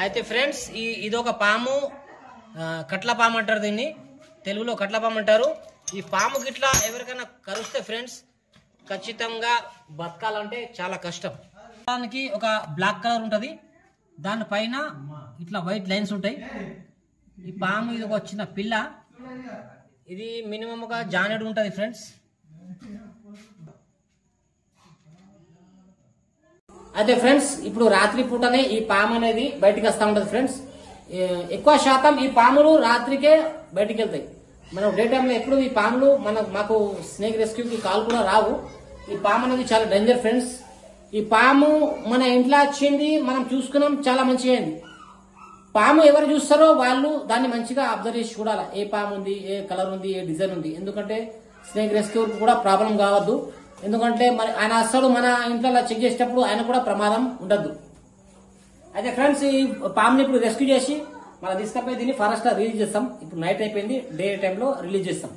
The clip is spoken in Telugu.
అయితే ఫ్రెండ్స్ ఇదొక పాము, కట్ల పాము అంటారు దీన్ని, తెలుగులో కట్ల పాము అంటారు. ఈ పాము గిట్లా ఎవరికైనా కరుస్తే ఫ్రెండ్స్ ఖచ్చితంగా బతకాలంటే చాలా కష్టం. దానికి ఒక బ్లాక్ కలర్ ఉంటుంది, దానిపైన ఇట్లా వైట్ లైన్స్ ఉంటాయి. ఈ పాము ఇది ఒక చిన్న పిల్ల, ఇది మినిమం ఒక జానెడు ఉంటుంది ఫ్రెండ్స్. అయితే ఫ్రెండ్స్ ఇప్పుడు రాత్రి పూటనే ఈ పాము అనేది బయటికి వస్తూ ఉంటుంది ఫ్రెండ్స్. ఎక్కువ శాతం ఈ పాములు రాత్రికే బయటికి వెళ్తాయి. మనం డే టైంలో ఎప్పుడు ఈ పాములు మాకు స్నేక్ రెస్క్యూకి కాల్ కూడా రావు. ఈ పాము అనేది చాలా డేంజర్ ఫ్రెండ్స్. ఈ పాము మన ఇంట్లో వచ్చింది, మనం చూసుకున్నాం, చాలా మంచిగా అయింది. పాము ఎవరు చూస్తారో వాళ్ళు దాన్ని మంచిగా అబ్జర్వ్ చేసి చూడాలి, ఏ పాము ఉంది, ఏ కలర్ ఉంది, ఏ డిజైన్ ఉంది. ఎందుకంటే స్నేక్ రెస్క్యూ కూడా ప్రాబ్లం కావద్దు. ఎందుకంటే మరి ఆయన అసలు మన ఇంట్లో చెక్ చేసేటప్పుడు ఆయన కూడా ప్రమాదం ఉండద్దు. అయితే ఫ్రెండ్స్ ఈ పాముని ఇప్పుడు రెస్క్యూ చేసి మనం తీసుకపోయి దీన్ని ఫారెస్ట్ రిలీజ్ చేస్తాం. ఇప్పుడు నైట్ అయిపోయింది, డే టైంలో రిలీజ్ చేస్తాం.